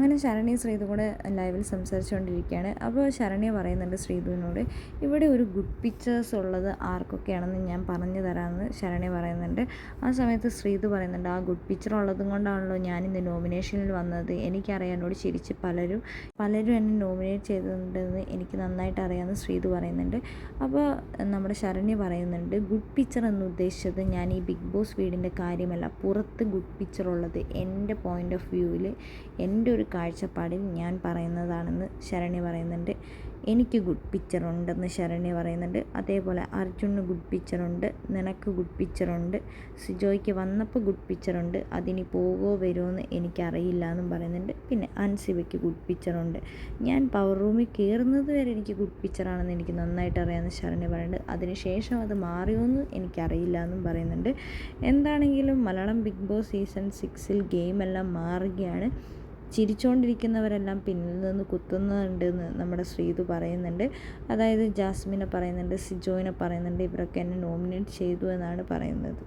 അങ്ങനെ ശരണ്യ ശ്രീതു കൂടെ ലൈവിൽ സംസാരിച്ചുകൊണ്ടിരിക്കുകയാണ്. അപ്പോൾ ശരണ്യ പറയുന്നുണ്ട് ശ്രീതുവിനോട്, ഇവിടെ ഒരു ഗുഡ് പിക്ചേഴ്സ് ഉള്ളത് ആർക്കൊക്കെയാണെന്ന് ഞാൻ പറഞ്ഞു തരാമെന്ന് ശരണ്യ പറയുന്നുണ്ട്. ആ സമയത്ത് ശ്രീതു പറയുന്നുണ്ട്, ആ ഗുഡ് പിക്ചർ ഉള്ളതും കൊണ്ടാണല്ലോ ഞാനിന്ന് നോമിനേഷനിൽ വന്നത്. എനിക്കറിയാം എന്നോട് ചിരിച്ച് പലരും എന്നെ നോമിനേറ്റ് ചെയ്തിട്ടുണ്ടെന്ന് എനിക്ക് നന്നായിട്ട് അറിയാമെന്ന് ശ്രീതു പറയുന്നുണ്ട്. അപ്പോൾ നമ്മുടെ ശരണ്യ പറയുന്നുണ്ട്, ഗുഡ് പിക്ചർ എന്ന് ഉദ്ദേശിച്ചത് ഞാൻ ഈ ബിഗ് ബോസ് വീടിൻ്റെ കാര്യമല്ല, പുറത്ത് ഗുഡ് പിക്ചർ ഉള്ളത് എൻ്റെ പോയിൻ്റ് ഓഫ് വ്യൂവിൽ, എൻ്റെ ഒരു കാഴ്ചപ്പാടിൽ ഞാൻ പറയുന്നതാണെന്ന് ശരണ്യ പറയുന്നുണ്ട്. എനിക്ക് ഗുഡ് പിക്ചർ ഉണ്ടെന്ന് ശരണ്യ പറയുന്നുണ്ട്. അതേപോലെ അർജുന് ഗുഡ് പിക്ചറുണ്ട്, നിനക്ക് ഗുഡ് പിക്ചറുണ്ട്, സിജോയ്ക്ക് വന്നപ്പോൾ ഗുഡ് പിക്ചറുണ്ട്, അതിനി പോകുമോ വരുമോ എന്ന് എനിക്കറിയില്ല എന്നും പറയുന്നുണ്ട്. പിന്നെ അൻസിബയ്ക്ക് ഗുഡ് പിക്ചറുണ്ട്, ഞാൻ പവർ റൂമിൽ കയറുന്നത് വരെ എനിക്ക് ഗുഡ് പിക്ചറാണെന്ന് എനിക്ക് നന്നായിട്ട് അറിയാമെന്ന് ശരണ്യ പറയുന്നുണ്ട്. അതിനുശേഷം അത് മാറിയോ എന്ന് എനിക്കറിയില്ല എന്നും പറയുന്നുണ്ട്. എന്താണെങ്കിലും മലയാളം ബിഗ് ബോസ് സീസൺ 6 ഗെയിമെല്ലാം മാറുകയാണ്. ചിരിച്ചുകൊണ്ടിരിക്കുന്നവരെല്ലാം പിന്നിൽ നിന്ന് കുത്തുന്നുണ്ടെന്ന് നമ്മുടെ ശ്രീതു പറയുന്നുണ്ട്. അതായത് ജാസ്മിനെ പറയുന്നുണ്ട്, സിജോയിനെ പറയുന്നുണ്ട്, ഇവരൊക്കെ എന്നെ നോമിനേറ്റ് ചെയ്തു എന്നാണ് പറയുന്നത്.